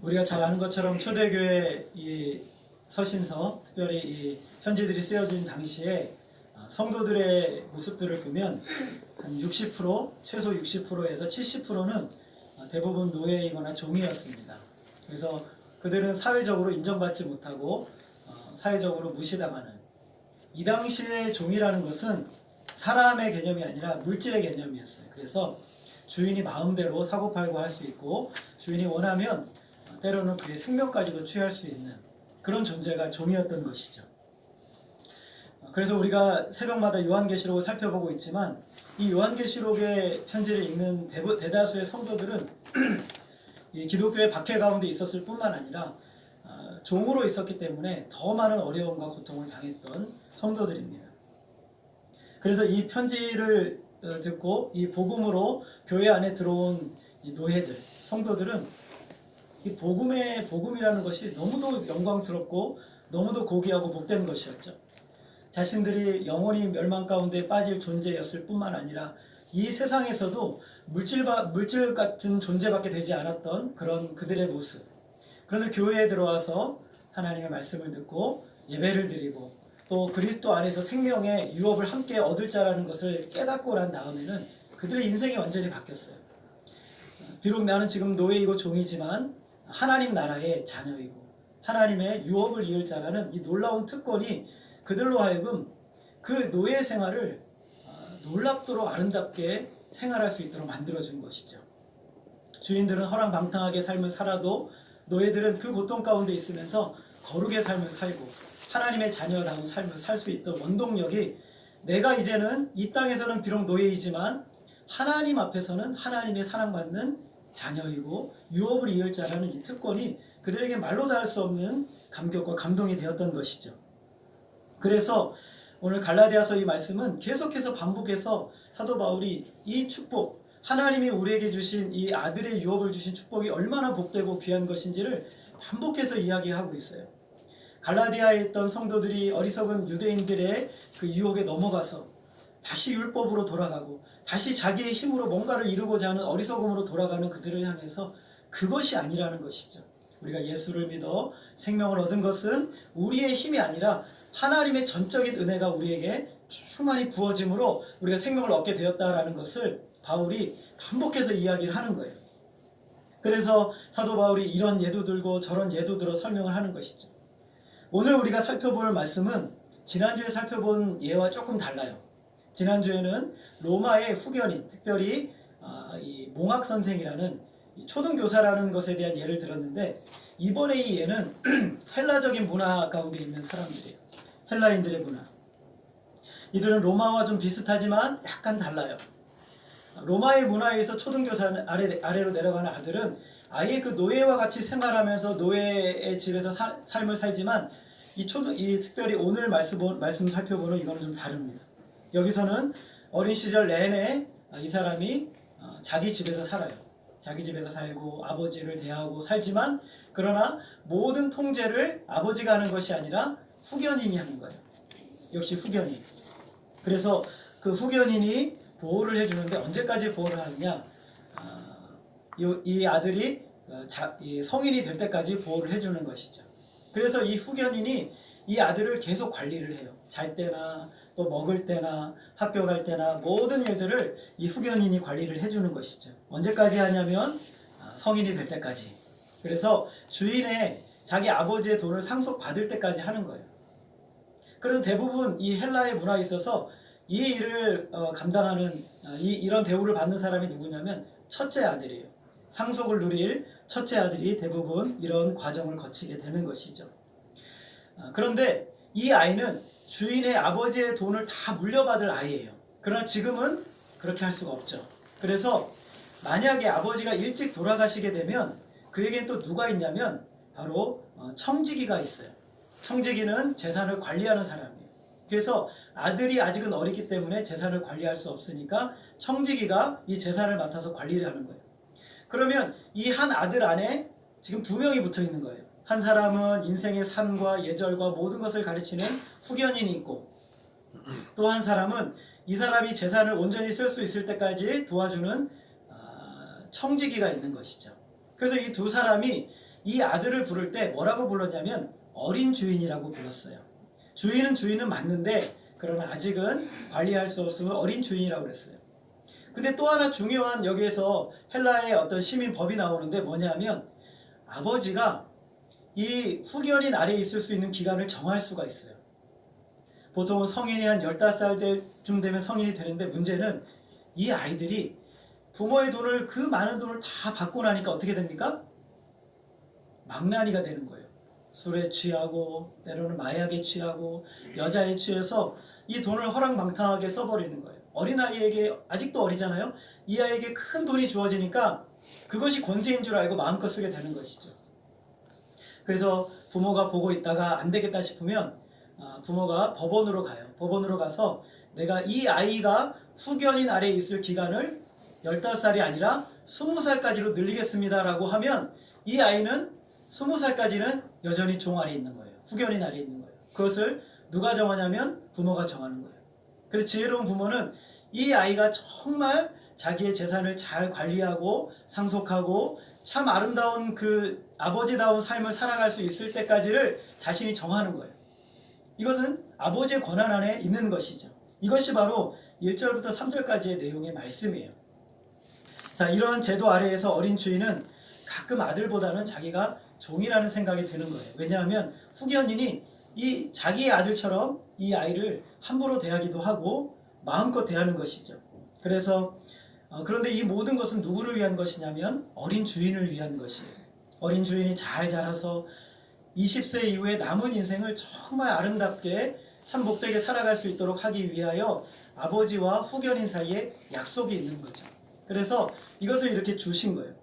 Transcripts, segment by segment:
우리가 잘 아는 것처럼 초대교회 이 서신서, 특별히 이 편지들이 쓰여진 당시에 성도들의 모습들을 보면 한 60%, 최소 60%에서 70%는 대부분 노예이거나 종이었습니다. 그래서 그들은 사회적으로 인정받지 못하고 사회적으로 무시당하는, 이 당시의 종이라는 것은 사람의 개념이 아니라 물질의 개념이었어요. 그래서 주인이 마음대로 사고팔고 할 수 있고, 주인이 원하면 때로는 그의 생명까지도 취할 수 있는 그런 존재가 종이었던 것이죠. 그래서 우리가 새벽마다 요한계시록을 살펴보고 있지만, 이 요한계시록의 편지를 읽는 대다수의 성도들은 이 기독교의 박해 가운데 있었을 뿐만 아니라 종으로 있었기 때문에 더 많은 어려움과 고통을 당했던 성도들입니다. 그래서 이 편지를 듣고 이 복음으로 교회 안에 들어온 이 노예들, 성도들은 이 복음이라는 것이 너무도 영광스럽고 너무도 고귀하고 복된 것이었죠. 자신들이 영원히 멸망 가운데 빠질 존재였을 뿐만 아니라 이 세상에서도 물질 같은 존재밖에 되지 않았던 그런 그들의 모습. 그런데 교회에 들어와서 하나님의 말씀을 듣고 예배를 드리고 또 그리스도 안에서 생명의 유업을 함께 얻을 자라는 것을 깨닫고 난 다음에는 그들의 인생이 완전히 바뀌었어요. 비록 나는 지금 노예이고 종이지만 하나님 나라의 자녀이고 하나님의 유업을 이을 자라는 이 놀라운 특권이 그들로 하여금 그 노예 생활을 놀랍도록 아름답게 생활할 수 있도록 만들어준 것이죠. 주인들은 허랑방탕하게 삶을 살아도 노예들은 그 고통 가운데 있으면서 거룩의 삶을 살고 하나님의 자녀다운 삶을 살 수 있던 원동력이, 내가 이제는 이 땅에서는 비록 노예이지만 하나님 앞에서는 하나님의 사랑받는 자녀이고 유업을 이을 자라는 이 특권이 그들에게 말로 다 할 수 없는 감격과 감동이 되었던 것이죠. 그래서 오늘 갈라디아서 이 말씀은 계속해서 반복해서 사도 바울이 이 축복, 하나님이 우리에게 주신 이 아들의 유업을 주신 축복이 얼마나 복되고 귀한 것인지를 반복해서 이야기하고 있어요. 갈라디아에 있던 성도들이 어리석은 유대인들의 그 유혹에 넘어가서 다시 율법으로 돌아가고 다시 자기의 힘으로 뭔가를 이루고자 하는 어리석음으로 돌아가는 그들을 향해서 그것이 아니라는 것이죠. 우리가 예수를 믿어 생명을 얻은 것은 우리의 힘이 아니라 하나님의 전적인 은혜가 우리에게 충만히 부어짐으로 우리가 생명을 얻게 되었다라는 것을 바울이 반복해서 이야기를 하는 거예요. 그래서 사도 바울이 이런 예도 들고 저런 예도 들어 설명을 하는 것이죠. 오늘 우리가 살펴볼 말씀은 지난주에 살펴본 예와 조금 달라요. 지난주에는 로마의 후견인, 특별히 이 몽학선생이라는 초등교사라는 것에 대한 예를 들었는데, 이번에 이 예는 헬라적인 문화 가운데 있는 사람들이에요. 헬라인들의 문화. 이들은 로마와 좀 비슷하지만 약간 달라요. 로마의 문화에 의해서 초등교사 아래로 내려가는 아들은 아예 그 노예와 같이 생활하면서 노예의 집에서 삶을 살지만 이 특별히 오늘 말씀 살펴보는 이거는 좀 다릅니다. 여기서는 어린 시절 내내 이 사람이 자기 집에서 살아요. 자기 집에서 살고 아버지를 대하고 살지만, 그러나 모든 통제를 아버지가 하는 것이 아니라 후견인이 하는 거예요. 역시 후견인. 그래서 그 후견인이 보호를 해주는데 언제까지 보호를 하느냐, 이 아들이 성인이 될 때까지 보호를 해주는 것이죠. 그래서 이 후견인이 이 아들을 계속 관리를 해요. 잘 때나 또 먹을 때나 학교 갈 때나 모든 일들을 이 후견인이 관리를 해주는 것이죠. 언제까지 하냐면 성인이 될 때까지. 그래서 주인의 자기 아버지의 돈을 상속받을 때까지 하는 거예요. 그래서 대부분 이 헬라의 문화에 있어서 이 일을 감당하는 이런 대우를 받는 사람이 누구냐면 첫째 아들이에요. 상속을 누릴 첫째 아들이 대부분 이런 과정을 거치게 되는 것이죠. 그런데 이 아이는 주인의 아버지의 돈을 다 물려받을 아이예요. 그러나 지금은 그렇게 할 수가 없죠. 그래서 만약에 아버지가 일찍 돌아가시게 되면 그에겐 또 누가 있냐면 바로 청지기가 있어요. 청지기는 재산을 관리하는 사람이에요. 그래서 아들이 아직은 어리기 때문에 재산을 관리할 수 없으니까 청지기가 이 재산을 맡아서 관리를 하는 거예요. 그러면 이 한 아들 안에 지금 두 명이 붙어 있는 거예요. 한 사람은 인생의 삶과 예절과 모든 것을 가르치는 후견인이 있고, 또 한 사람은 이 사람이 재산을 온전히 쓸 수 있을 때까지 도와주는 청지기가 있는 것이죠. 그래서 이 두 사람이 이 아들을 부를 때 뭐라고 불렀냐면 어린 주인이라고 불렀어요. 주인은 맞는데 그러나 아직은 관리할 수 없으면 어린 주인이라고 그랬어요. 근데 또 하나 중요한 여기에서 헬라의 어떤 시민 법이 나오는데 뭐냐면 아버지가 이 후견인 아래에 있을 수 있는 기간을 정할 수가 있어요. 보통은 성인이 한 15살쯤 되면 성인이 되는데 문제는 이 아이들이 부모의 돈을 그 많은 돈을 다 받고 나니까 어떻게 됩니까? 망나니가 되는 거예요. 술에 취하고 때로는 마약에 취하고 여자에 취해서 이 돈을 허랑방탕하게 써버리는 거예요. 어린아이에게 아직도 어리잖아요. 이 아이에게 큰 돈이 주어지니까 그것이 권세인 줄 알고 마음껏 쓰게 되는 것이죠. 그래서 부모가 보고 있다가 안 되겠다 싶으면 부모가 법원으로 가요. 법원으로 가서 내가 이 아이가 후견인 아래에 있을 기간을 15살이 아니라 20살까지로 늘리겠습니다 라고 하면 이 아이는 20살까지는 여전히 종 아래에 있는 거예요. 후견인 아래에 있는 거예요. 그것을 누가 정하냐면 부모가 정하는 거예요. 그래서 지혜로운 부모는 이 아이가 정말 자기의 재산을 잘 관리하고 상속하고 참 아름다운 그 아버지다운 삶을 살아갈 수 있을 때까지를 자신이 정하는 거예요. 이것은 아버지의 권한 안에 있는 것이죠. 이것이 바로 1절부터 3절까지의 내용의 말씀이에요. 자, 이런 제도 아래에서 어린 주인은 가끔 아들보다는 자기가 종이라는 생각이 드는 거예요. 왜냐하면 후견인이 이 자기의 아들처럼 이 아이를 함부로 대하기도 하고 마음껏 대하는 것이죠. 그래서 그런데 이 모든 것은 누구를 위한 것이냐면 어린 주인을 위한 것이에요. 어린 주인이 잘 자라서 20세 이후에 남은 인생을 정말 아름답게 참 복되게 살아갈 수 있도록 하기 위하여 아버지와 후견인 사이에 약속이 있는 거죠. 그래서 이것을 이렇게 주신 거예요.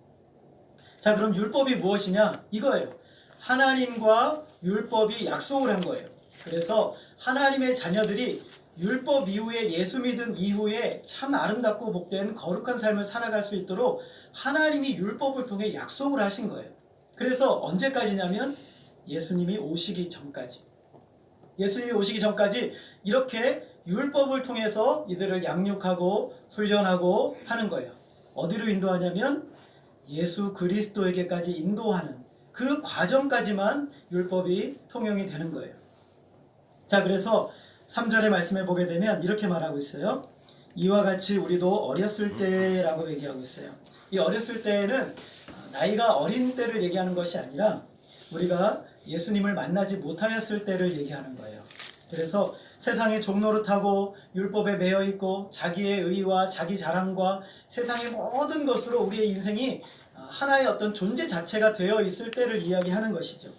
자, 그럼 율법이 무엇이냐? 이거예요. 하나님과 율법이 약속을 한 거예요. 그래서 하나님의 자녀들이 율법 이후에 예수 믿은 이후에 참 아름답고 복된 거룩한 삶을 살아갈 수 있도록 하나님이 율법을 통해 약속을 하신 거예요. 그래서 언제까지냐면 예수님이 오시기 전까지. 예수님이 오시기 전까지 이렇게 율법을 통해서 이들을 양육하고 훈련하고 하는 거예요. 어디로 인도하냐면 예수 그리스도에게까지 인도하는 그 과정까지만 율법이 통용이 되는 거예요. 자, 그래서 3절의 말씀에 보게 되면 이렇게 말하고 있어요. 이와 같이 우리도 어렸을 때라고 얘기하고 있어요. 이 어렸을 때는 나이가 어린 때를 얘기하는 것이 아니라 우리가 예수님을 만나지 못하였을 때를 얘기하는 거예요. 그래서 세상의 종노릇하고 율법에 매여 있고 자기의 의와 자기 자랑과 세상의 모든 것으로 우리의 인생이 하나의 어떤 존재 자체가 되어 있을 때를 이야기하는 것이죠.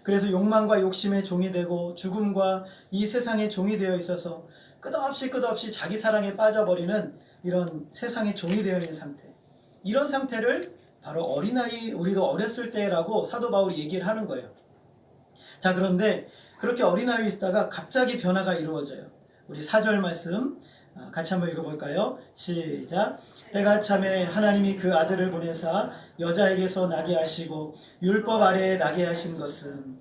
그래서 욕망과 욕심의 종이 되고 죽음과 이 세상의 종이 되어 있어서 끝없이 자기 사랑에 빠져버리는 이런 세상의 종이 되어 있는 상태. 이런 상태를 바로 어린아이, 우리도 어렸을 때라고 사도 바울이 얘기를 하는 거예요. 자, 그런데 그렇게 어린아이에 있다가 갑자기 변화가 이루어져요. 우리 4절 말씀 같이 한번 읽어볼까요? 시작. 때가 참에 하나님이 그 아들을 보내사 여자에게서 나게 하시고 율법 아래에 나게 하신 것은,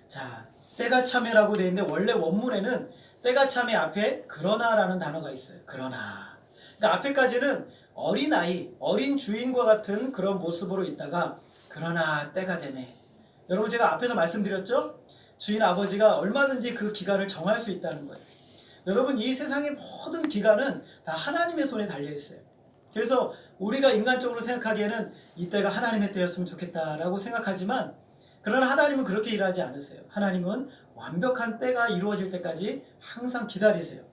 자, 때가 참에라고 되어 있는데 원래 원문에는 때가 참에 앞에 그러나라는 단어가 있어요. 그러나. 그러니까 앞에까지는 어린아이, 어린 주인과 같은 그런 모습으로 있다가 그러나 때가 되네. 여러분, 제가 앞에서 말씀드렸죠? 주인 아버지가 얼마든지 그 기간을 정할 수 있다는 거예요. 여러분, 이 세상의 모든 기간은 다 하나님의 손에 달려있어요. 그래서 우리가 인간적으로 생각하기에는 이때가 하나님의 때였으면 좋겠다라고 생각하지만, 그러나 하나님은 그렇게 일하지 않으세요. 하나님은 완벽한 때가 이루어질 때까지 항상 기다리세요.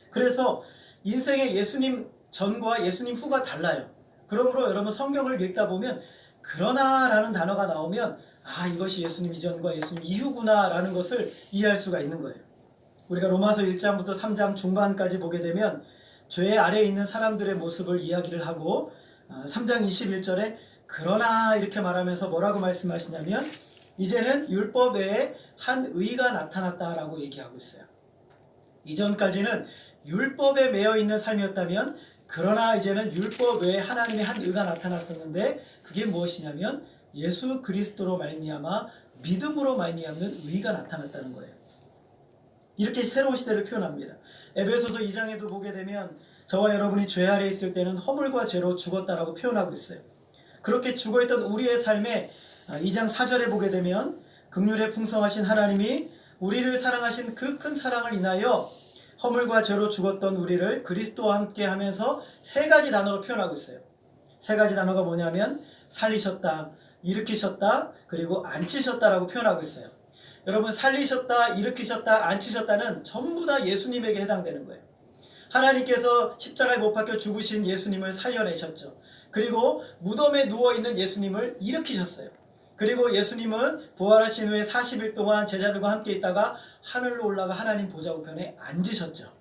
그래서 인생의 예수님 전과 예수님 후가 달라요. 그러므로 여러분 성경을 읽다 보면 그러나 라는 단어가 나오면 이것이 예수님 이전과 예수님 이후구나 라는 것을 이해할 수가 있는 거예요. 우리가 로마서 1장부터 3장 중반까지 보게 되면 죄 아래에 있는 사람들의 모습을 이야기를 하고 3장 21절에 그러나 이렇게 말하면서 뭐라고 말씀하시냐면 이제는 율법 외에 한 의가 나타났다라고 얘기하고 있어요. 이전까지는 율법에 매여 있는 삶이었다면 그러나 이제는 율법 외에 하나님의 한 의가 나타났었는데 그게 무엇이냐면 예수 그리스도로 말미암아 믿음으로 말미암는 의가 나타났다는 거예요. 이렇게 새로운 시대를 표현합니다. 에베소서 2장에도 보게 되면 저와 여러분이 죄 아래에 있을 때는 허물과 죄로 죽었다라고 표현하고 있어요. 그렇게 죽어있던 우리의 삶에 2장 4절에 보게 되면 긍휼에 풍성하신 하나님이 우리를 사랑하신 그 큰 사랑을 인하여 허물과 죄로 죽었던 우리를 그리스도와 함께 하면서 세 가지 단어로 표현하고 있어요. 세 가지 단어가 뭐냐면 살리셨다, 일으키셨다, 그리고 앉히셨다라고 표현하고 있어요. 여러분, 살리셨다, 일으키셨다, 앉히셨다는 전부 다 예수님에게 해당되는 거예요. 하나님께서 십자가에 못 박혀 죽으신 예수님을 살려내셨죠. 그리고 무덤에 누워있는 예수님을 일으키셨어요. 그리고 예수님은 부활하신 후에 40일 동안 제자들과 함께 있다가 하늘로 올라가 하나님 보좌 우편에 앉으셨죠.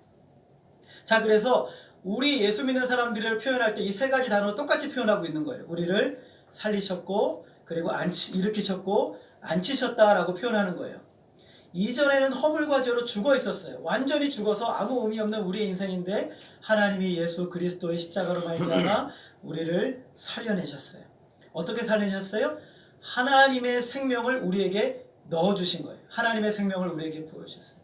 자, 그래서 우리 예수 믿는 사람들을 표현할 때 이 세 가지 단어로 똑같이 표현하고 있는 거예요. 우리를 살리셨고, 그리고 일으키셨고, 앉히셨다라고 표현하는 거예요. 이전에는 허물과 죄로 죽어 있었어요. 완전히 죽어서 아무 의미 없는 우리의 인생인데 하나님이 예수 그리스도의 십자가로 말미암아 우리를 살려내셨어요. 어떻게 살려내셨어요? 하나님의 생명을 우리에게 넣어주신 거예요. 하나님의 생명을 우리에게 부어주셨어요.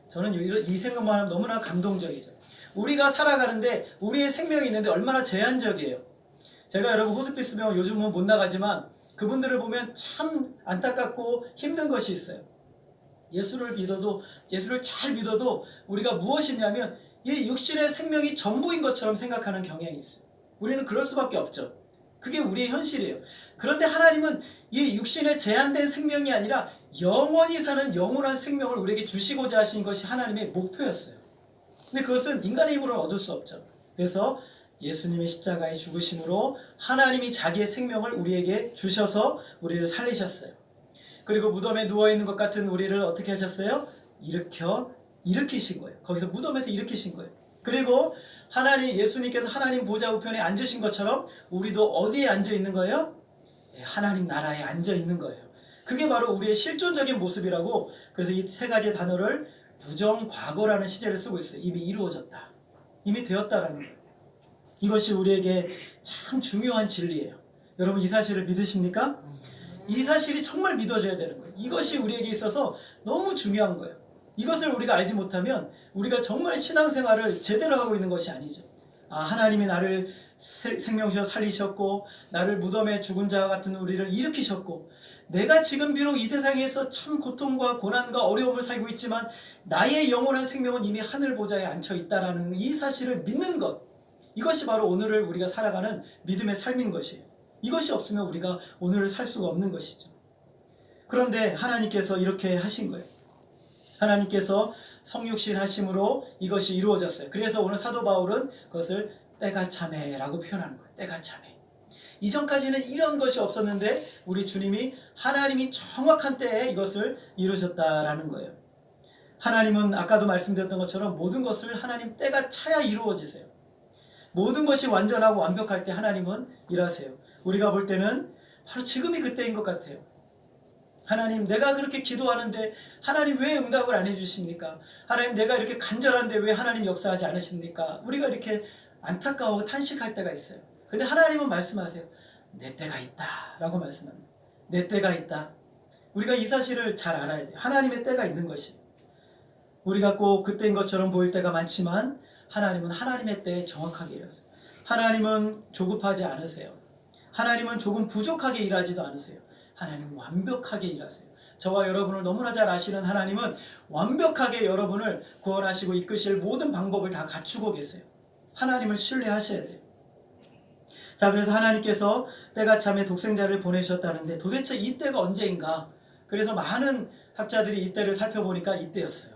저는 이 생각만 하면 너무나 감동적이죠. 우리가 살아가는데 우리의 생명이 있는데 얼마나 제한적이에요. 제가 여러분 호스피스 병원 요즘은 못 나가지만 그분들을 보면 참 안타깝고 힘든 것이 있어요. 예수를 잘 믿어도 우리가 무엇이냐면 이 육신의 생명이 전부인 것처럼 생각하는 경향이 있어요. 우리는 그럴 수밖에 없죠. 그게 우리의 현실이에요. 그런데 하나님은 이 육신의 제한된 생명이 아니라 영원히 사는 영원한 생명을 우리에게 주시고자 하신 것이 하나님의 목표였어요. 근데 그것은 인간의 힘으로는 얻을 수 없죠. 그래서 예수님의 십자가의 죽으심으로 하나님이 자기의 생명을 우리에게 주셔서 우리를 살리셨어요. 그리고 무덤에 누워있는 것 같은 우리를 어떻게 하셨어요? 일으키신 거예요. 거기서 무덤에서 일으키신 거예요. 그리고 예수님께서 하나님 보좌 우편에 앉으신 것처럼 우리도 어디에 앉아 있는 거예요? 하나님 나라에 앉아 있는 거예요. 그게 바로 우리의 실존적인 모습이라고. 그래서 이 세 가지 단어를 부정과거라는 시제를 쓰고 있어요. 이미 이루어졌다, 이미 되었다라는 거예요. 이것이 우리에게 참 중요한 진리예요. 여러분, 이 사실을 믿으십니까? 이 사실이 정말 믿어져야 되는 거예요. 이것이 우리에게 있어서 너무 중요한 거예요. 이것을 우리가 알지 못하면 우리가 정말 신앙생활을 제대로 하고 있는 것이 아니죠. 하나님이 나를 생명 주셔 살리셨고, 나를 무덤에 죽은 자와 같은 우리를 일으키셨고, 내가 지금 비록 이 세상에서 참 고통과 고난과 어려움을 살고 있지만 나의 영원한 생명은 이미 하늘 보좌에 앉혀 있다라는 이 사실을 믿는 것, 이것이 바로 오늘을 우리가 살아가는 믿음의 삶인 것이에요. 이것이 없으면 우리가 오늘을 살 수가 없는 것이죠. 그런데 하나님께서 이렇게 하신 거예요. 하나님께서 성육신 하심으로 이것이 이루어졌어요. 그래서 오늘 사도 바울은 그것을 때가 참에라고 표현하는 거예요. 때가 참에. 이전까지는 이런 것이 없었는데 우리 주님이 하나님이 정확한 때에 이것을 이루셨다라는 거예요. 하나님은 아까도 말씀드렸던 것처럼 모든 것을 하나님 때가 차야 이루어지세요. 모든 것이 완전하고 완벽할 때 하나님은 일하세요. 우리가 볼 때는 바로 지금이 그때인 것 같아요. 하나님, 내가 그렇게 기도하는데 하나님 왜 응답을 안 해주십니까? 하나님, 내가 이렇게 간절한데 왜 하나님 역사하지 않으십니까? 우리가 이렇게 안타까워하고 탄식할 때가 있어요. 근데 하나님은 말씀하세요. 내 때가 있다 라고 말씀합니다. 내 때가 있다. 우리가 이 사실을 잘 알아야 돼요. 하나님의 때가 있는 것이. 우리가 꼭 그때인 것처럼 보일 때가 많지만 하나님은 하나님의 때에 정확하게 일하세요. 하나님은 조급하지 않으세요. 하나님은 조금 부족하게 일하지도 않으세요. 하나님은 완벽하게 일하세요. 저와 여러분을 너무나 잘 아시는 하나님은 완벽하게 여러분을 구원하시고 이끄실 모든 방법을 다 갖추고 계세요. 하나님을 신뢰하셔야 돼요. 자, 그래서 하나님께서 때가 참에 독생자를 보내주셨다는데 도대체 이 때가 언제인가? 그래서 많은 학자들이 이 때를 살펴보니까 이때였어요.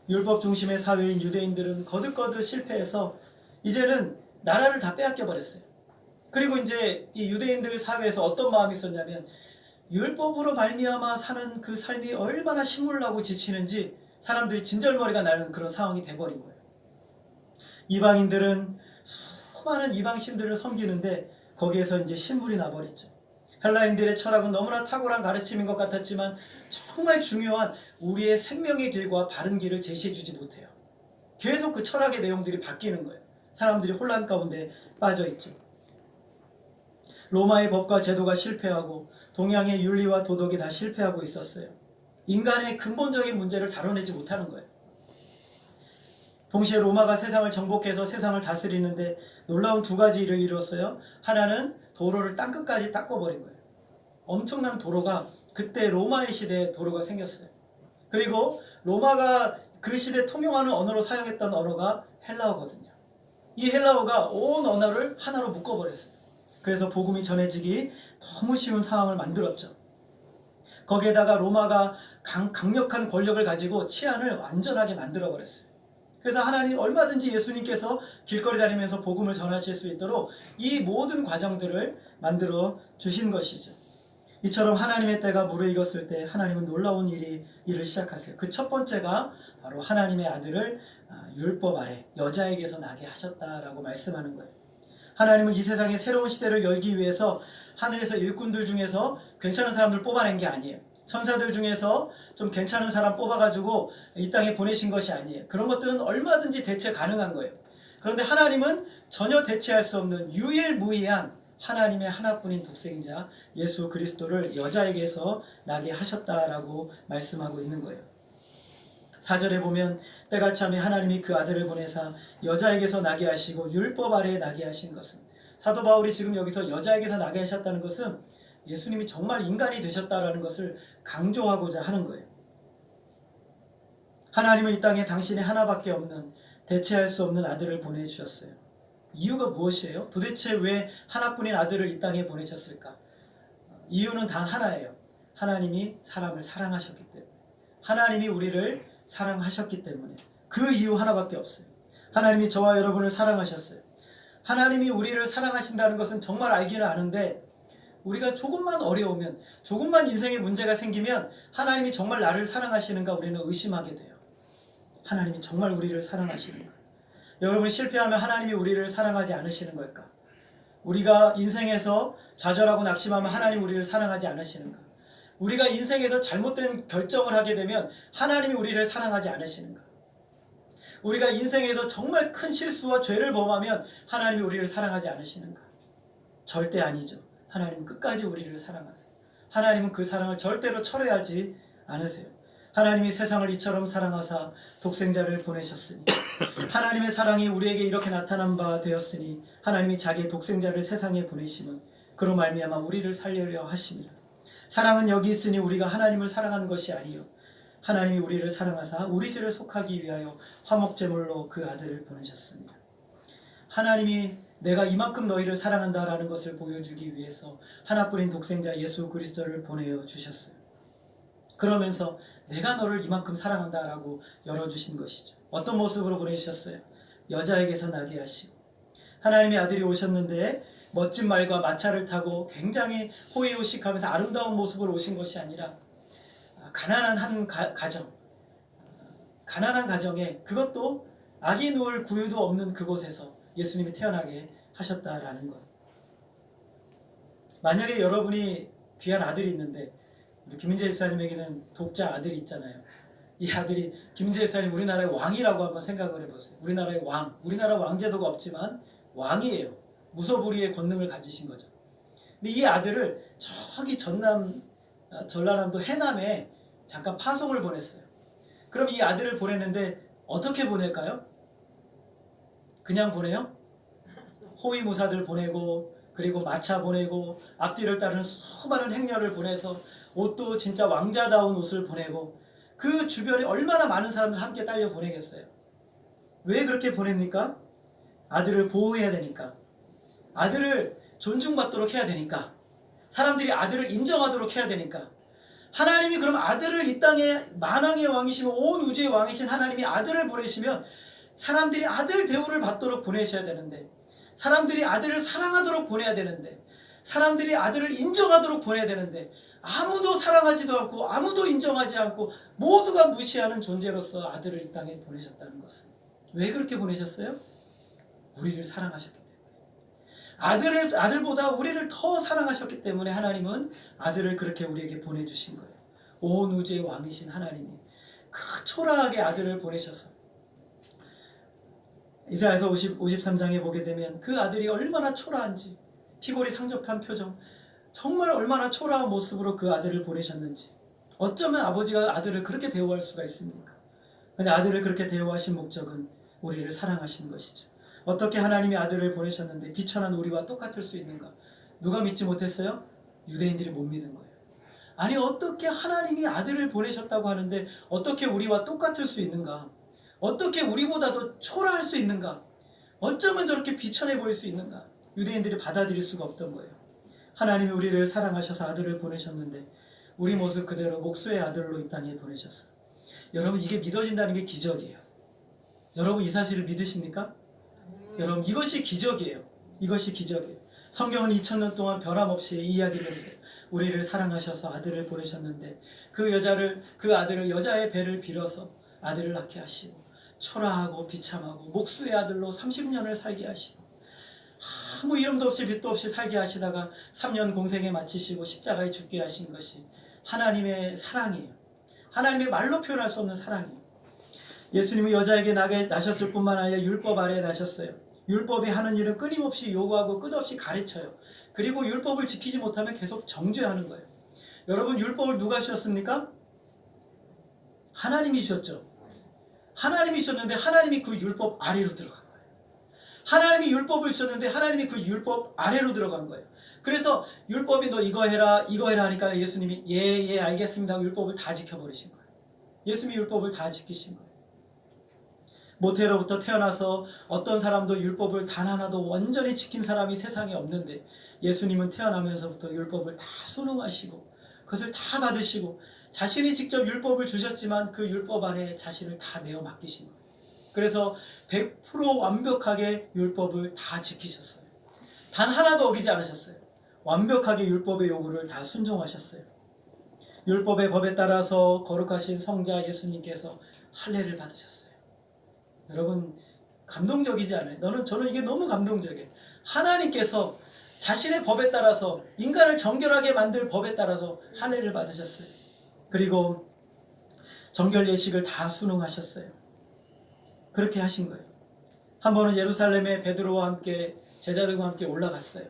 율법 중심의 사회인 유대인들은 거듭거듭 실패해서 이제는 나라를 다 빼앗겨 버렸어요. 그리고 이제 이 유대인들 사회에서 어떤 마음이 있었냐면 율법으로 말미암아 사는 그 삶이 얼마나 신물나고 지치는지 사람들이 진절머리가 나는 그런 상황이 돼버린 거예요. 이방인들은 수많은 이방신들을 섬기는데 거기에서 이제 신물이 나버렸죠. 헬라인들의 철학은 너무나 탁월한 가르침인 것 같았지만 정말 중요한 우리의 생명의 길과 바른 길을 제시해주지 못해요. 계속 그 철학의 내용들이 바뀌는 거예요. 사람들이 혼란 가운데 빠져있죠. 로마의 법과 제도가 실패하고 동양의 윤리와 도덕이 다 실패하고 있었어요. 인간의 근본적인 문제를 다뤄내지 못하는 거예요. 동시에 로마가 세상을 정복해서 세상을 다스리는데 놀라운 두 가지 일을 이뤘어요. 하나는 도로를 땅끝까지 닦아버린 거예요. 엄청난 도로가 그때 로마의 시대에 도로가 생겼어요. 그리고 로마가 그 시대 통용하는 언어로 사용했던 언어가 헬라어거든요. 이 헬라어가 온 언어를 하나로 묶어버렸어요. 그래서 복음이 전해지기 너무 쉬운 상황을 만들었죠. 거기에다가 로마가 강력한 권력을 가지고 치안을 완전하게 만들어버렸어요. 그래서 하나님 얼마든지 예수님께서 길거리 다니면서 복음을 전하실 수 있도록 이 모든 과정들을 만들어 주신 것이죠. 이처럼 하나님의 때가 무르익었을 때 하나님은 놀라운 일을 시작하세요. 그 첫 번째가 바로 하나님의 아들을 율법 아래 여자에게서 나게 하셨다라고 말씀하는 거예요. 하나님은 이 세상에 새로운 시대를 열기 위해서 하늘에서 일꾼들 중에서 괜찮은 사람들 뽑아낸 게 아니에요. 천사들 중에서 좀 괜찮은 사람 뽑아가지고 이 땅에 보내신 것이 아니에요. 그런 것들은 얼마든지 대체 가능한 거예요. 그런데 하나님은 전혀 대체할 수 없는 유일무이한 하나님의 하나뿐인 독생자 예수 그리스도를 여자에게서 나게 하셨다라고 말씀하고 있는 거예요. 4절에 보면 때가 참에 하나님이 그 아들을 보내사 여자에게서 나게 하시고 율법 아래에 나게 하신 것은, 사도 바울이 지금 여기서 여자에게서 나게 하셨다는 것은 예수님이 정말 인간이 되셨다라는 것을 강조하고자 하는 거예요. 하나님은 이 땅에 당신의 하나밖에 없는 대체할 수 없는 아들을 보내주셨어요. 이유가 무엇이에요? 도대체 왜 하나뿐인 아들을 이 땅에 보내셨을까? 이유는 단 하나예요. 하나님이 사람을 사랑하셨기 때문에. 하나님이 우리를 사랑하셨기 때문에. 그 이유 하나밖에 없어요. 하나님이 저와 여러분을 사랑하셨어요. 하나님이 우리를 사랑하신다는 것은 정말 알기는 아는데, 우리가 조금만 어려우면, 조금만 인생에 문제가 생기면 하나님이 정말 나를 사랑하시는가 우리는 의심하게 돼요. 하나님이 정말 우리를 사랑하시는가? 여러분, 실패하면 하나님이 우리를 사랑하지 않으시는 걸까? 우리가 인생에서 좌절하고 낙심하면 하나님 우리를 사랑하지 않으시는가? 우리가 인생에서 잘못된 결정을 하게 되면 하나님이 우리를 사랑하지 않으시는가? 우리가 인생에서 정말 큰 실수와 죄를 범하면 하나님이 우리를 사랑하지 않으시는가? 절대 아니죠. 하나님은 끝까지 우리를 사랑하세요. 하나님은 그 사랑을 절대로 철회하지 않으세요. 하나님이 세상을 이처럼 사랑하사 독생자를 보내셨으니, 하나님의 사랑이 우리에게 이렇게 나타난 바 되었으니 하나님이 자기의 독생자를 세상에 보내심은 그로 말미암아 우리를 살리려 하심이라. 사랑은 여기 있으니 우리가 하나님을 사랑하는 것이 아니요 하나님이 우리를 사랑하사 우리 죄를 속하기 위하여 화목제물로 그 아들을 보내셨습니다. 하나님이 내가 이만큼 너희를 사랑한다라는 것을 보여주기 위해서 하나뿐인 독생자 예수 그리스도를 보내어 주셨어요. 그러면서 내가 너를 이만큼 사랑한다라고 열어주신 것이죠. 어떤 모습으로 보내주셨어요? 여자에게서 나게 하시고, 하나님의 아들이 오셨는데 멋진 말과 마차를 타고 굉장히 호의호식하면서 아름다운 모습으로 오신 것이 아니라 가난한 한 가정, 가난한 가정에, 그것도 아기 누울 구유도 없는 그곳에서 예수님이 태어나게 하셨다라는 것. 만약에 여러분이 귀한 아들이 있는데, 우리 김민재 집사님에게는 독자 아들이 있잖아요. 이 아들이, 김민재 집사님 우리나라의 왕이라고 한번 생각을 해보세요. 우리나라의 왕, 우리나라 왕제도가 없지만 왕이에요. 무소불위의 권능을 가지신 거죠. 근데 이 아들을 저기 전라남도 해남에 잠깐 파송을 보냈어요. 그럼 이 아들을 보냈는데 어떻게 보낼까요? 그냥 보내요? 호위무사들 보내고, 그리고 마차 보내고, 앞뒤를 따르는 수많은 행렬을 보내서 옷도 진짜 왕자다운 옷을 보내고, 그 주변에 얼마나 많은 사람들 함께 딸려 보내겠어요. 왜 그렇게 보냅니까? 아들을 보호해야 되니까, 아들을 존중받도록 해야 되니까, 사람들이 아들을 인정하도록 해야 되니까. 하나님이 그럼 아들을, 이 땅에 만왕의 왕이시며 온 우주의 왕이신 하나님이 아들을 보내시면 사람들이 아들 대우를 받도록 보내셔야 되는데, 사람들이 아들을 사랑하도록 보내야 되는데, 사람들이 아들을 인정하도록 보내야 되는데, 아무도 사랑하지도 않고 아무도 인정하지 않고 모두가 무시하는 존재로서 아들을 이 땅에 보내셨다는 것은, 왜 그렇게 보내셨어요? 우리를 사랑하셨기 때문에. 아들보다 우리를 더 사랑하셨기 때문에 하나님은 아들을 그렇게 우리에게 보내주신 거예요. 온 우주의 왕이신 하나님이 그 초라하게 아들을 보내셔서, 이사야서 53장에 보게 되면 그 아들이 얼마나 초라한지, 피골이 상접한 표정, 정말 얼마나 초라한 모습으로 그 아들을 보내셨는지. 어쩌면 아버지가 아들을 그렇게 대우할 수가 있습니까? 근데 아들을 그렇게 대우하신 목적은 우리를 사랑하시는 것이죠. 어떻게 하나님이 아들을 보내셨는데 비천한 우리와 똑같을 수 있는가? 누가 믿지 못했어요? 유대인들이 못 믿은 거예요. 아니 어떻게 하나님이 아들을 보내셨다고 하는데 어떻게 우리와 똑같을 수 있는가? 어떻게 우리보다도 초라할 수 있는가? 어쩌면 저렇게 비천해 보일 수 있는가? 유대인들이 받아들일 수가 없던 거예요. 하나님이 우리를 사랑하셔서 아들을 보내셨는데 우리 모습 그대로 목수의 아들로 이 땅에 보내셨어요. 여러분 이게 믿어진다는 게 기적이에요. 여러분 이 사실을 믿으십니까? 여러분 이것이 기적이에요. 이것이 기적이에요. 성경은 2000년 동안 변함없이 이야기를 했어요. 우리를 사랑하셔서 아들을 보내셨는데 그 아들을 여자의 배를 빌어서 아들을 낳게 하시고 초라하고 비참하고 목수의 아들로 30년을 살게 하시고 아무 이름도 없이 빛도 없이 살게 하시다가 3년 공생에 마치시고 십자가에 죽게 하신 것이 하나님의 사랑이에요. 하나님의 말로 표현할 수 없는 사랑이에요. 예수님이 여자에게 나셨을 뿐만 아니라 율법 아래에 나셨어요. 율법이 하는 일은 끊임없이 요구하고 끝없이 가르쳐요. 그리고 율법을 지키지 못하면 계속 정죄하는 거예요. 여러분 율법을 누가 주셨습니까? 하나님이 주셨죠. 하나님이 주셨는데 하나님이 그 율법 아래로 들어간 거예요. 하나님이 율법을 주셨는데 하나님이 그 율법 아래로 들어간 거예요. 그래서 율법이 너 이거 해라 하니까 예수님이 예 알겠습니다 하고 율법을 다 지켜버리신 거예요. 예수님이 율법을 다 지키신 거예요. 모태로부터 태어나서 어떤 사람도 율법을 단 하나도 완전히 지킨 사람이 세상에 없는데 예수님은 태어나면서부터 율법을 다 순응하시고 그것을 다 받으시고 자신이 직접 율법을 주셨지만 그 율법 안에 자신을 다 내어 맡기신 거예요. 그래서 100% 완벽하게 율법을 다 지키셨어요. 단 하나도 어기지 않으셨어요. 완벽하게 율법의 요구를 다 순종하셨어요. 율법의 법에 따라서 거룩하신 성자 예수님께서 할례를 받으셨어요. 여러분 감동적이지 않아요? 저는 이게 너무 감동적이에요. 하나님께서 자신의 법에 따라서 인간을 정결하게 만들 법에 따라서 할례를 받으셨어요. 그리고 정결 예식을 다 순응하셨어요. 그렇게 하신 거예요. 한 번은 예루살렘에 베드로와 함께 제자들과 함께 올라갔어요.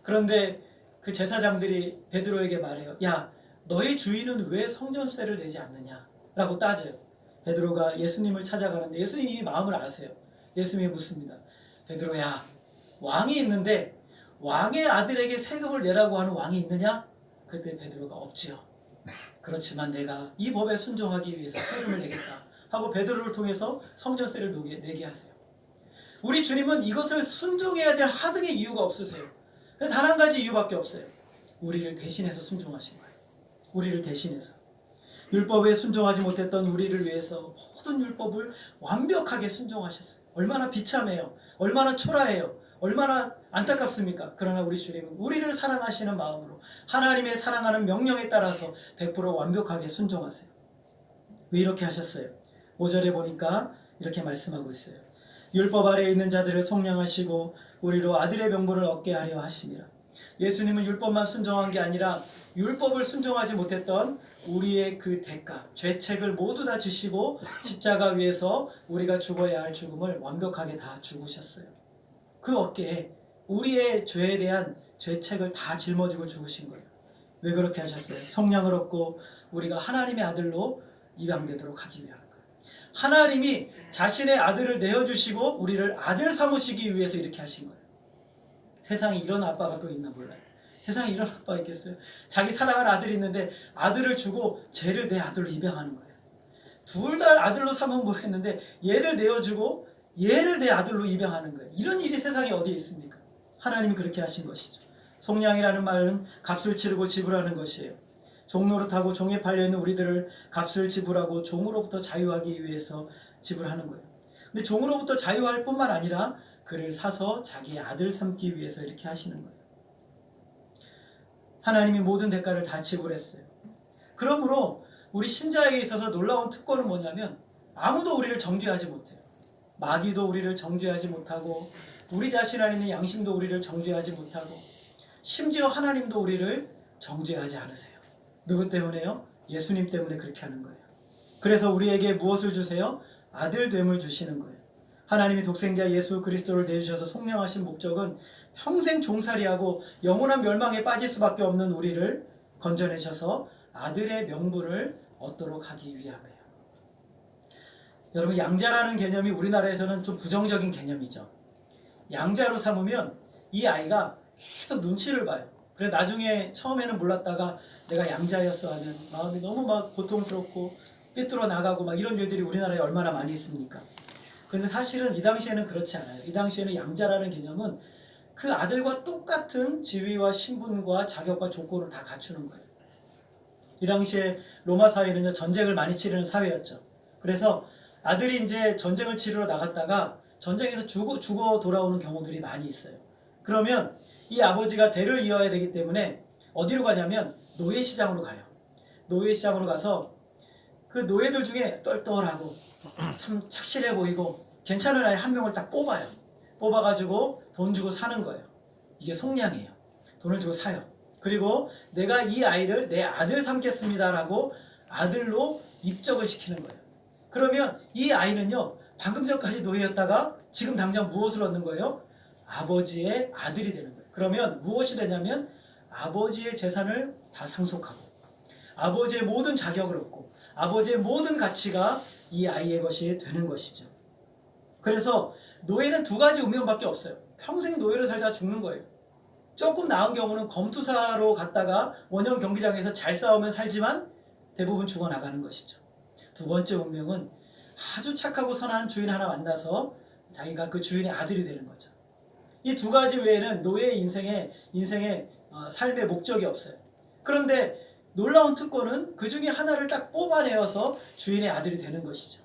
그런데 그 제사장들이 베드로에게 말해요. 야, 너희 주인은 왜 성전세를 내지 않느냐? 라고 따져요. 베드로가 예수님을 찾아가는데 예수님이 마음을 아세요. 예수님이 묻습니다. 베드로야, 왕이 있는데 왕의 아들에게 세금을 내라고 하는 왕이 있느냐? 그때 베드로가 없지요. 그렇지만 내가 이 법에 순종하기 위해서 세금을 내겠다 하고 베드로를 통해서 성전세를 내게 하세요. 우리 주님은 이것을 순종해야 될 하등의 이유가 없으세요. 단 한 가지 이유밖에 없어요. 우리를 대신해서 순종하신 거예요. 우리를 대신해서. 율법에 순종하지 못했던 우리를 위해서 모든 율법을 완벽하게 순종하셨어요. 얼마나 비참해요. 얼마나 초라해요. 얼마나 안타깝습니까? 그러나 우리 주님은 우리를 사랑하시는 마음으로 하나님의 사랑하는 명령에 따라서 100% 완벽하게 순종하세요. 왜 이렇게 하셨어요? 5절에 보니까 이렇게 말씀하고 있어요. 율법 아래에 있는 자들을 속량하시고 우리로 아들의 명분을 얻게 하려 하심이라. 예수님은 율법만 순종한 게 아니라 율법을 순종하지 못했던 우리의 그 대가, 죄책을 모두 다 지시고 십자가 위에서 우리가 죽어야 할 죽음을 완벽하게 다 죽으셨어요. 그 어깨에 우리의 죄에 대한 죄책을 다 짊어지고 죽으신 거예요. 왜 그렇게 하셨어요? 성량을 얻고 우리가 하나님의 아들로 입양되도록 하기 위한 거예요. 하나님이 자신의 아들을 내어주시고 우리를 아들 삼으시기 위해서 이렇게 하신 거예요. 세상에 이런 아빠가 또 있나 몰라요. 세상에 이런 아빠가 있겠어요? 자기 사랑하는 아들이 있는데 아들을 주고 쟤를 내 아들로 입양하는 거예요. 둘 다 아들로 삼으면 모르겠는데 얘를 내어주고 얘를 내 아들로 입양하는 거예요. 이런 일이 세상에 어디에 있습니까? 하나님이 그렇게 하신 것이죠. 속량이라는 말은 값을 치르고 지불하는 것이에요. 종노릇하고 종에 팔려있는 우리들을 값을 지불하고 종으로부터 자유하기 위해서 지불하는 거예요. 근데 종으로부터 자유할 뿐만 아니라 그를 사서 자기의 아들 삼기 위해서 이렇게 하시는 거예요. 하나님이 모든 대가를 다 지불했어요. 그러므로 우리 신자에게 있어서 놀라운 특권은 뭐냐면 아무도 우리를 정죄하지 못해요. 마귀도 우리를 정죄하지 못하고 우리 자신 안에 있는 양심도 우리를 정죄하지 못하고 심지어 하나님도 우리를 정죄하지 않으세요. 누구 때문에요? 예수님 때문에 그렇게 하는 거예요. 그래서 우리에게 무엇을 주세요? 아들됨을 주시는 거예요. 하나님이 독생자 예수 그리스도를 내주셔서 속량하신 목적은 평생 종살이하고 영원한 멸망에 빠질 수밖에 없는 우리를 건져내셔서 아들의 명분을 얻도록 하기 위함이에요. 여러분, 양자라는 개념이 우리나라에서는 좀 부정적인 개념이죠. 양자로 삼으면 이 아이가 계속 눈치를 봐요. 그래 나중에 처음에는 몰랐다가 내가 양자였어 하는 마음이 너무 막 고통스럽고 삐뚤어 나가고 막 이런 일들이 우리나라에 얼마나 많이 있습니까? 그런데 사실은 이 당시에는 그렇지 않아요. 이 당시에는 양자라는 개념은 그 아들과 똑같은 지위와 신분과 자격과 조건을 다 갖추는 거예요. 이 당시에 로마 사회는요, 전쟁을 많이 치르는 사회였죠. 그래서 아들이 이제 전쟁을 치르러 나갔다가 전쟁에서 죽어 돌아오는 경우들이 많이 있어요. 그러면 이 아버지가 대를 이어야 되기 때문에 어디로 가냐면 노예시장으로 가요. 노예시장으로 가서 그 노예들 중에 똘똘하고 참 착실해 보이고 괜찮은 아이 한 명을 딱 뽑아요. 뽑아가지고 돈 주고 사는 거예요. 이게 속량이에요. 돈을 주고 사요. 그리고 내가 이 아이를 내 아들 삼겠습니다라고 아들로 입적을 시키는 거예요. 그러면 이 아이는요, 방금 전까지 노예였다가 지금 당장 무엇을 얻는 거예요? 아버지의 아들이 되는 거예요. 그러면 무엇이 되냐면 아버지의 재산을 다 상속하고 아버지의 모든 자격을 얻고 아버지의 모든 가치가 이 아이의 것이 되는 것이죠. 그래서 노예는 두 가지 운명밖에 없어요. 평생 노예를 살다 죽는 거예요. 조금 나은 경우는 검투사로 갔다가 원형 경기장에서 잘 싸우면 살지만 대부분 죽어나가는 것이죠. 두 번째 운명은 아주 착하고 선한 주인 하나 만나서 자기가 그 주인의 아들이 되는 거죠. 이 두 가지 외에는 노예의 인생의 삶의 목적이 없어요. 그런데 놀라운 특권은 그 중에 하나를 딱 뽑아내어서 주인의 아들이 되는 것이죠.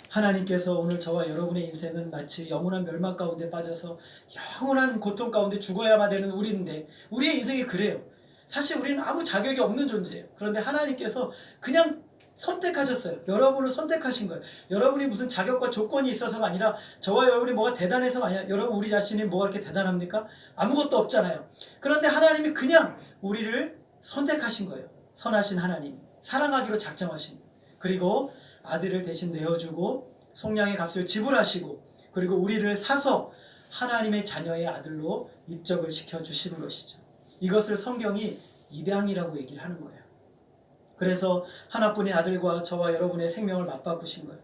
하나님께서 오늘 저와 여러분의 인생은 마치 영원한 멸망 가운데 빠져서 영원한 고통 가운데 죽어야만 되는 우리인데 우리의 인생이 그래요. 사실 우리는 아무 자격이 없는 존재예요. 그런데 하나님께서 그냥 선택하셨어요. 여러분을 선택하신 거예요. 여러분이 무슨 자격과 조건이 있어서가 아니라 저와 여러분이 뭐가 대단해서가 아니라 여러분 우리 자신이 뭐가 이렇게 대단합니까? 아무것도 없잖아요. 그런데 하나님이 그냥 우리를 선택하신 거예요. 선하신 하나님, 사랑하기로 작정하신 거예요. 그리고 아들을 대신 내어주고 속량의 값을 지불하시고 그리고 우리를 사서 하나님의 자녀의 아들로 입적을 시켜주시는 것이죠. 이것을 성경이 입양이라고 얘기를 하는 거예요. 그래서 하나뿐인 아들과 저와 여러분의 생명을 맞바꾸신 거예요.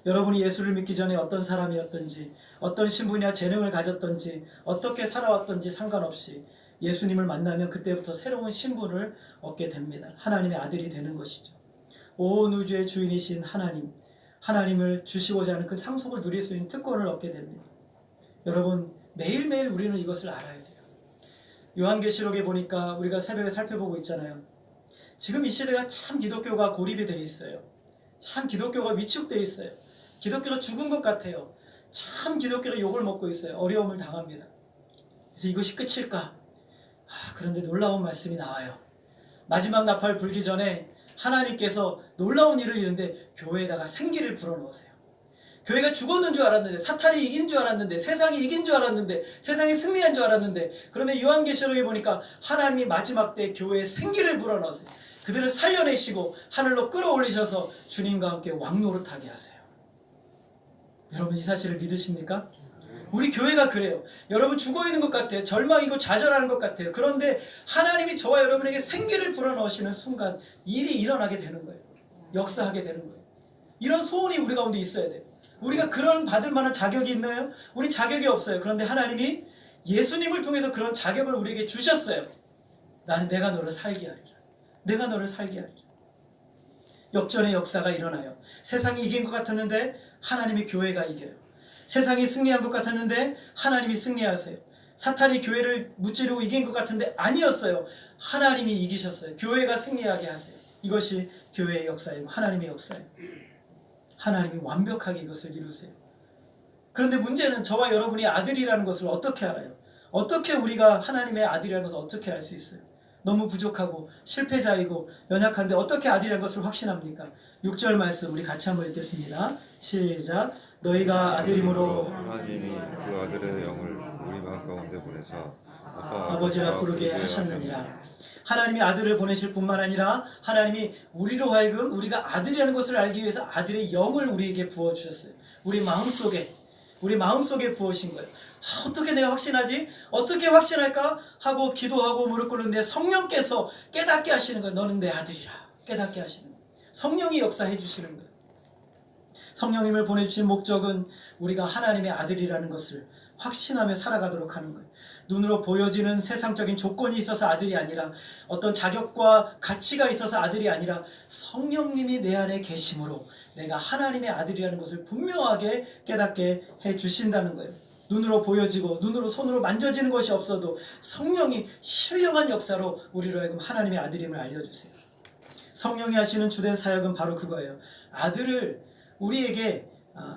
여러분이 예수를 믿기 전에 어떤 사람이었던지 어떤 신분이나 재능을 가졌던지 어떻게 살아왔던지 상관없이 예수님을 만나면 그때부터 새로운 신분을 얻게 됩니다. 하나님의 아들이 되는 것이죠. 온 우주의 주인이신 하나님을 주시고자 하는 그 상속을 누릴 수 있는 특권을 얻게 됩니다. 여러분 매일매일 우리는 이것을 알아야 돼요. 요한계시록에 보니까 우리가 새벽에 살펴보고 있잖아요. 지금 이 시대가 참 기독교가 고립이 돼 있어요. 참 기독교가 위축돼 있어요. 기독교가 죽은 것 같아요. 참 기독교가 욕을 먹고 있어요. 어려움을 당합니다. 그래서 이것이 끝일까? 그런데 놀라운 말씀이 나와요. 마지막 나팔 불기 전에 하나님께서 놀라운 일을 이루는데 교회에다가 생기를 불어넣으세요. 교회가 죽었는 줄 알았는데 사탄이 이긴 줄 알았는데 세상이 이긴 줄 알았는데 세상이 승리한 줄 알았는데 그런데 요한계시록에 보니까 하나님이 마지막 때 교회에 생기를 불어넣으세요. 그들을 살려내시고 하늘로 끌어올리셔서 주님과 함께 왕노릇하게 하세요. 여러분 이 사실을 믿으십니까? 우리 교회가 그래요. 여러분 죽어있는 것 같아요. 절망이고 좌절하는 것 같아요. 그런데 하나님이 저와 여러분에게 생기를 불어넣으시는 순간 일이 일어나게 되는 거예요. 역사하게 되는 거예요. 이런 소원이 우리 가운데 있어야 돼요. 우리가 그런 받을 만한 자격이 있나요? 우리 자격이 없어요. 그런데 하나님이 예수님을 통해서 그런 자격을 우리에게 주셨어요. 내가 너를 살게 하리라. 내가 너를 살게 하리라. 역전의 역사가 일어나요. 세상이 이긴 것 같았는데 하나님이 교회가 이겨요. 세상이 승리한 것 같았는데 하나님이 승리하세요. 사탄이 교회를 무찌르고 이긴 것 같은데 아니었어요. 하나님이 이기셨어요. 교회가 승리하게 하세요. 이것이 교회의 역사이고 하나님의 역사예요. 하나님이 완벽하게 이것을 이루세요. 그런데 문제는 저와 여러분이 아들이라는 것을 어떻게 알아요? 어떻게 우리가 하나님의 아들이라는 것을 어떻게 알 수 있어요? 너무 부족하고 실패자이고 연약한데 어떻게 아들이라는 것을 확신합니까? 6절 말씀 우리 같이 한번 읽겠습니다. 시작. 너희가 아들이므로 하나님이 그 아들의 영을 우리 마음 가운데 보내사 아버지라 부르게 하셨느니라. 하나님이 아들을 보내실 뿐만 아니라 하나님이 우리로 하여금 우리가 아들이라는 것을 알기 위해서 아들의 영을 우리에게 부어주셨어요. 우리 마음속에 부으신 거예요. 어떻게 내가 확신하지? 어떻게 확신할까? 하고 기도하고 무릎 꿇는데 성령께서 깨닫게 하시는 거예요. 너는 내 아들이라 깨닫게 하시는 거예요. 성령이 역사해 주시는 거예요. 성령님을 보내주신 목적은 우리가 하나님의 아들이라는 것을 확신하며 살아가도록 하는 거예요. 눈으로 보여지는 세상적인 조건이 있어서 아들이 아니라 어떤 자격과 가치가 있어서 아들이 아니라 성령님이 내 안에 계심으로 내가 하나님의 아들이라는 것을 분명하게 깨닫게 해주신다는 거예요. 눈으로 보여지고 눈으로 손으로 만져지는 것이 없어도 성령이 신령한 역사로 우리로 하여금 하나님의 아들임을 알려주세요. 성령이 하시는 주된 사역은 바로 그거예요. 아들을 우리에게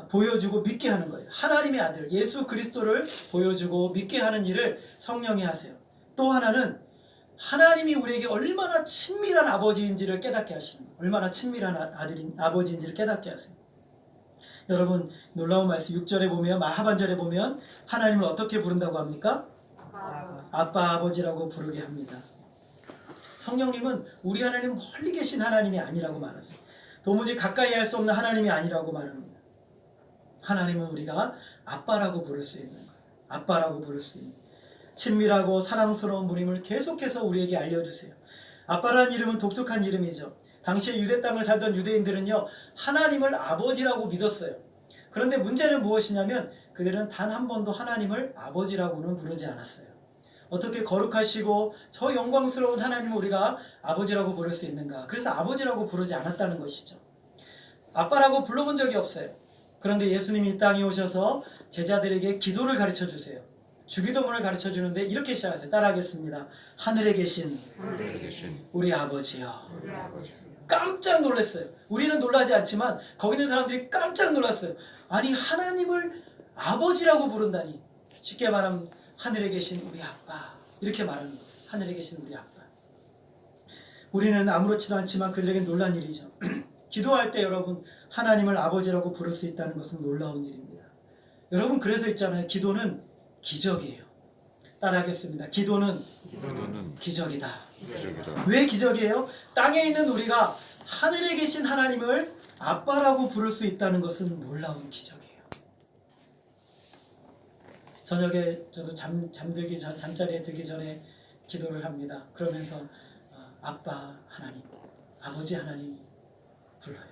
보여주고 믿게 하는 거예요. 하나님의 아들 예수 그리스도를 보여주고 믿게 하는 일을 성령이 하세요. 또 하나는 하나님이 우리에게 얼마나 친밀한 아버지인지를 깨닫게 하시는 거예요. 얼마나 친밀한 아버지인지를 깨닫게 하세요. 여러분 놀라운 말씀 6절에 보면 하반절에 보면 하나님을 어떻게 부른다고 합니까? 아빠 아버지라고 부르게 합니다. 성령님은 우리 하나님 멀리 계신 하나님이 아니라고 말하세요. 도무지 가까이 할 수 없는 하나님이 아니라고 말합니다. 하나님은 우리가 아빠라고 부를 수 있는 거예요. 아빠라고 부를 수 있는 친밀하고 사랑스러운 분임을 계속해서 우리에게 알려주세요. 아빠라는 이름은 독특한 이름이죠. 당시에 유대 땅을 살던 유대인들은요 하나님을 아버지라고 믿었어요. 그런데 문제는 무엇이냐면 그들은 단 한 번도 하나님을 아버지라고는 부르지 않았어요. 어떻게 거룩하시고 저 영광스러운 하나님을 우리가 아버지라고 부를 수 있는가? 그래서 아버지라고 부르지 않았다는 것이죠. 아빠라고 불러본 적이 없어요. 그런데 예수님이 이 땅에 오셔서 제자들에게 기도를 가르쳐 주세요. 주기도문을 가르쳐 주는데 이렇게 시작하세요. 따라하겠습니다. 하늘에 계신 우리 아버지여. 깜짝 놀랐어요. 우리는 놀라지 않지만 거기 있는 사람들이 깜짝 놀랐어요. 아니 하나님을 아버지라고 부른다니. 쉽게 말하면 하늘에 계신 우리 아빠 이렇게 말하는 거예요. 하늘에 계신 우리 아빠. 우리는 아무렇지도 않지만 그들에겐 놀란 일이죠. 기도할 때 여러분 하나님을 아버지라고 부를 수 있다는 것은 놀라운 일입니다. 여러분 그래서 있잖아요. 기도는 기적이에요. 따라하겠습니다. 기도는 기적이다. 왜 기적이에요? 땅에 있는 우리가 하늘에 계신 하나님을 아빠라고 부를 수 있다는 것은 놀라운 기적이에요. 저녁에 저도 잠자리에 들기 전에 기도를 합니다. 그러면서 아빠 하나님, 아버지 하나님 불러요.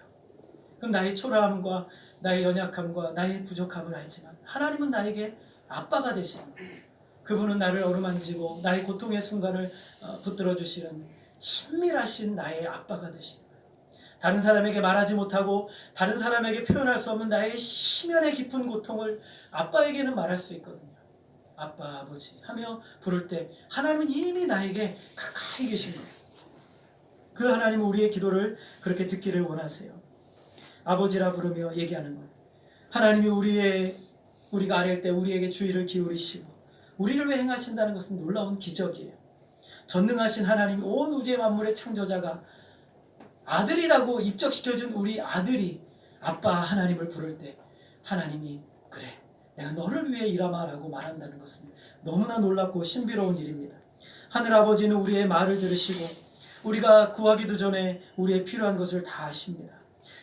그럼 나의 초라함과 나의 연약함과 나의 부족함을 알지만 하나님은 나에게 아빠가 되시는 거예요. 그분은 나를 어루만지고 나의 고통의 순간을 붙들어 주시는 친밀하신 나의 아빠가 되시는 거예요. 다른 사람에게 말하지 못하고 다른 사람에게 표현할 수 없는 나의 심연의 깊은 고통을 아빠에게는 말할 수 있거든요. 아빠, 아버지 하며 부를 때 하나님은 이미 나에게 가까이 계신 거예요. 그 하나님은 우리의 기도를 그렇게 듣기를 원하세요. 아버지라 부르며 얘기하는 거예요. 하나님이 우리가 아랠 때 우리에게 주의를 기울이시고 우리를 위해 행하신다는 것은 놀라운 기적이에요. 전능하신 하나님이 온 우주의 만물의 창조자가 아들이라고 입적시켜준 우리 아들이 아빠 하나님을 부를 때 하나님이 그래 내가 너를 위해 일하마라고 말한다는 것은 너무나 놀랍고 신비로운 일입니다. 하늘아버지는 우리의 말을 들으시고 우리가 구하기도 전에 우리의 필요한 것을 다 아십니다.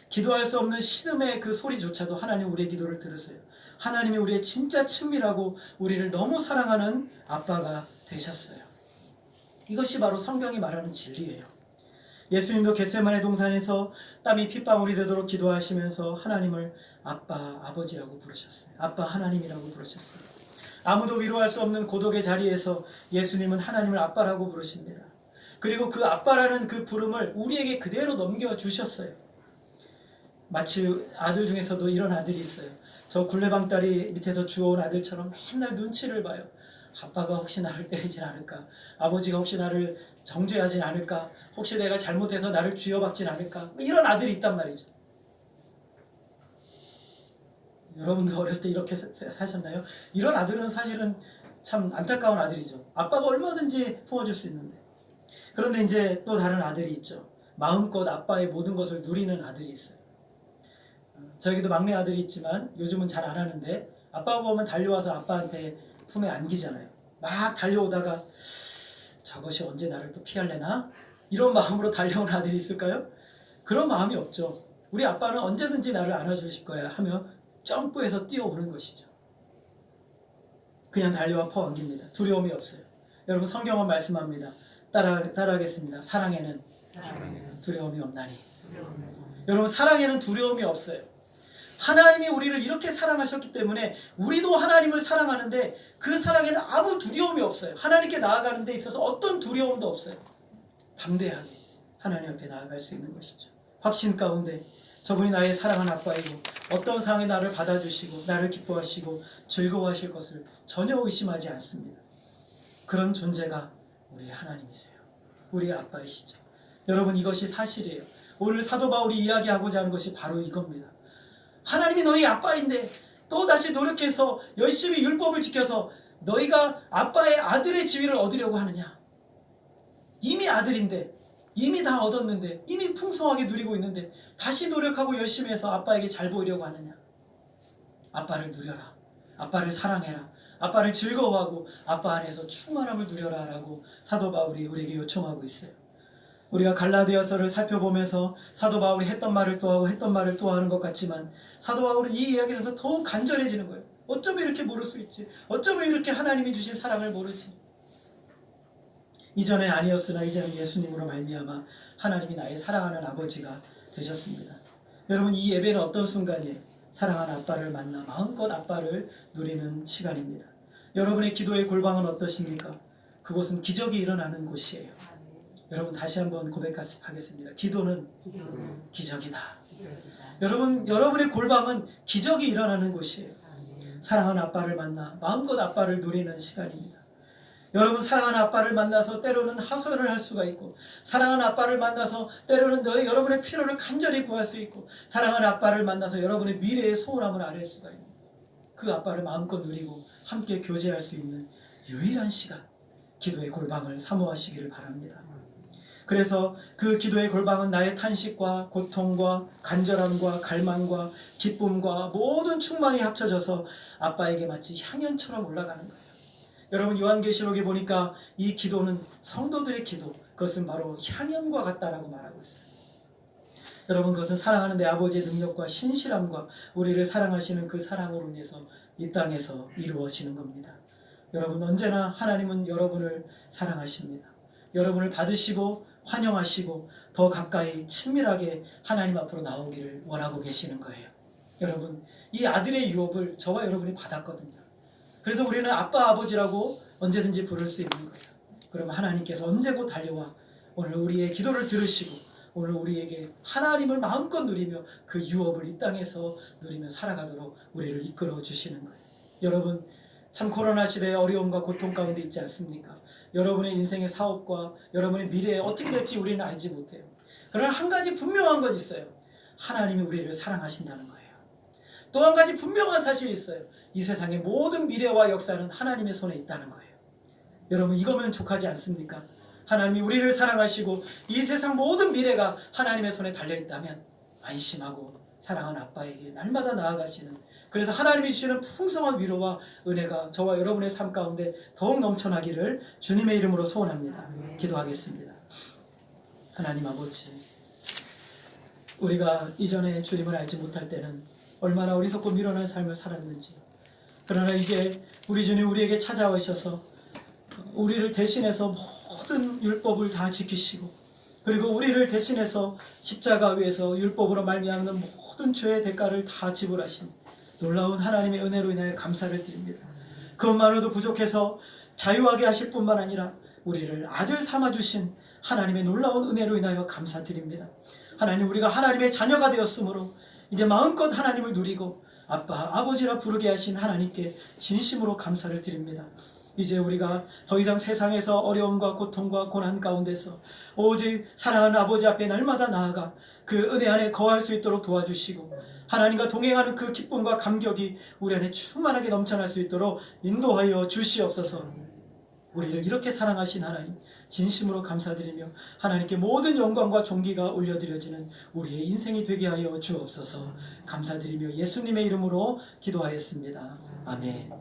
기도할 수 없는 신음의 그 소리조차도 하나님 우리의 기도를 들으세요. 하나님이 우리의 진짜 친밀하고 우리를 너무 사랑하는 아빠가 되셨어요. 이것이 바로 성경이 말하는 진리예요. 예수님도 겟세마네 동산에서 땀이 핏방울이 되도록 기도하시면서 하나님을 아빠, 아버지라고 부르셨어요. 아빠 하나님이라고 부르셨어요. 아무도 위로할 수 없는 고독의 자리에서 예수님은 하나님을 아빠라고 부르십니다. 그리고 그 아빠라는 그 부름을 우리에게 그대로 넘겨주셨어요. 마치 아들 중에서도 이런 아들이 있어요. 저 굴레방다리 밑에서 주워온 아들처럼 맨날 눈치를 봐요. 아빠가 혹시 나를 때리진 않을까? 아버지가 혹시 나를 정죄하진 않을까? 혹시 내가 잘못해서 나를 쥐어박진 않을까? 이런 아들이 있단 말이죠. 여러분도 어렸을 때 이렇게 사셨나요? 이런 아들은 사실은 참 안타까운 아들이죠. 아빠가 얼마든지 품어줄 수 있는데. 그런데 이제 또 다른 아들이 있죠. 마음껏 아빠의 모든 것을 누리는 아들이 있어요. 저에게도 막내 아들이 있지만 요즘은 잘 안 하는데 아빠가 오면 달려와서 아빠한테 품에 안기잖아요. 막 달려오다가 저것이 언제 나를 또 피할래나? 이런 마음으로 달려온 아들이 있을까요? 그런 마음이 없죠. 우리 아빠는 언제든지 나를 안아주실 거야 하며 점프해서 뛰어오는 것이죠. 그냥 달려와 퍼안깁니다. 두려움이 없어요. 여러분 성경은 말씀합니다. 따라하겠습니다. 사랑에는 두려움이 없나니. 여러분 사랑에는 두려움이 없어요. 하나님이 우리를 이렇게 사랑하셨기 때문에 우리도 하나님을 사랑하는데 그 사랑에는 아무 두려움이 없어요. 하나님께 나아가는 데 있어서 어떤 두려움도 없어요. 담대하게 하나님 앞에 나아갈 수 있는 것이죠. 확신 가운데 저분이 나의 사랑하는 아빠이고 어떤 상황에 나를 받아주시고 나를 기뻐하시고 즐거워하실 것을 전혀 의심하지 않습니다. 그런 존재가 우리의 하나님이세요. 우리의 아빠이시죠. 여러분, 이것이 사실이에요. 오늘 사도 바울이 이야기하고자 하는 것이 바로 이겁니다. 하나님이 너희 아빠인데 또다시 노력해서 열심히 율법을 지켜서 너희가 아빠의 아들의 지위를 얻으려고 하느냐? 이미 아들인데, 이미 다 얻었는데, 이미 풍성하게 누리고 있는데 다시 노력하고 열심히 해서 아빠에게 잘 보이려고 하느냐? 아빠를 누려라. 아빠를 사랑해라. 아빠를 즐거워하고 아빠 안에서 충만함을 누려라 라고 사도 바울이 우리에게 요청하고 있어요. 우리가 갈라디아서를 살펴보면서 사도 바울이 했던 말을 또 하고 했던 말을 또 하는 것 같지만 사도 바울은 이 이야기를 하면서 더욱 간절해지는 거예요. 어쩌면 이렇게 모를 수 있지? 어쩌면 이렇게 하나님이 주신 사랑을 모르지? 이전에 아니었으나 이제는 예수님으로 말미암아 하나님이 나의 사랑하는 아버지가 되셨습니다. 여러분, 이 예배는 어떤 순간이에요? 사랑하는 아빠를 만나 마음껏 아빠를 누리는 시간입니다. 여러분의 기도의 골방은 어떠십니까? 그곳은 기적이 일어나는 곳이에요. 여러분, 다시 한번 고백하겠습니다. 기도는 기적이다. 여러분, 여러분의 골방은 기적이 일어나는 곳이에요. 사랑하는 아빠를 만나 마음껏 아빠를 누리는 시간입니다. 여러분, 사랑하는 아빠를 만나서 때로는 하소연을 할 수가 있고, 사랑하는 아빠를 만나서 때로는 여러분의 필요를 간절히 구할 수 있고, 사랑하는 아빠를 만나서 여러분의 미래의 소원함을 아뢰 수가 있는, 그 아빠를 마음껏 누리고 함께 교제할 수 있는 유일한 시간, 기도의 골방을 사모하시기를 바랍니다. 그래서 그 기도의 골방은 나의 탄식과 고통과 간절함과 갈망과 기쁨과 모든 충만이 합쳐져서 아빠에게 마치 향연처럼 올라가는 거예요. 여러분, 요한계시록에 보니까 이 기도는 성도들의 기도, 그것은 바로 향연과 같다라고 말하고 있어요. 여러분, 그것은 사랑하는 내 아버지의 능력과 신실함과 우리를 사랑하시는 그 사랑으로 인해서 이 땅에서 이루어지는 겁니다. 여러분, 언제나 하나님은 여러분을 사랑하십니다. 여러분을 받으시고 환영하시고 더 가까이 친밀하게 하나님 앞으로 나오기를 원하고 계시는 거예요. 여러분, 이 아들의 유업을 저와 여러분이 받았거든요. 그래서 우리는 아빠, 아버지라고 언제든지 부를 수 있는 거예요. 그러면 하나님께서 언제고 달려와 오늘 우리의 기도를 들으시고 오늘 우리에게 하나님을 마음껏 누리며 그 유업을 이 땅에서 누리며 살아가도록 우리를 이끌어 주시는 거예요. 여러분, 참 코로나 시대의 어려움과 고통 가운데 있지 않습니까? 여러분의 인생의 사업과 여러분의 미래에 어떻게 될지 우리는 알지 못해요. 그러나 한 가지 분명한 건 있어요. 하나님이 우리를 사랑하신다는 거예요. 또 한 가지 분명한 사실이 있어요. 이 세상의 모든 미래와 역사는 하나님의 손에 있다는 거예요. 여러분, 이거면 족하지 않습니까? 하나님이 우리를 사랑하시고 이 세상 모든 미래가 하나님의 손에 달려있다면 안심하고 사랑하는 아빠에게 날마다 나아가시는, 그래서 하나님이 주시는 풍성한 위로와 은혜가 저와 여러분의 삶 가운데 더욱 넘쳐나기를 주님의 이름으로 소원합니다. 기도하겠습니다. 하나님 아버지, 우리가 이전에 주님을 알지 못할 때는 얼마나 어리석고 미련한 삶을 살았는지, 그러나 이제 우리 주님 우리에게 찾아오셔서 우리를 대신해서 모든 율법을 다 지키시고, 그리고 우리를 대신해서 십자가 위에서 율법으로 말미암는 모든 죄의 대가를 다 지불하신 놀라운 하나님의 은혜로 인하여 감사를 드립니다. 그것만으로도 부족해서 자유하게 하실 뿐만 아니라 우리를 아들 삼아주신 하나님의 놀라운 은혜로 인하여 감사드립니다. 하나님, 우리가 하나님의 자녀가 되었으므로 이제 마음껏 하나님을 누리고 아빠, 아버지라 부르게 하신 하나님께 진심으로 감사를 드립니다. 이제 우리가 더 이상 세상에서 어려움과 고통과 고난 가운데서 오직 사랑하는 아버지 앞에 날마다 나아가 그 은혜 안에 거할 수 있도록 도와주시고, 하나님과 동행하는 그 기쁨과 감격이 우리 안에 충만하게 넘쳐날 수 있도록 인도하여 주시옵소서. 우리를 이렇게 사랑하신 하나님, 진심으로 감사드리며 하나님께 모든 영광과 존귀가 올려드려지는 우리의 인생이 되게 하여 주옵소서. 감사드리며 예수님의 이름으로 기도하였습니다. 아멘.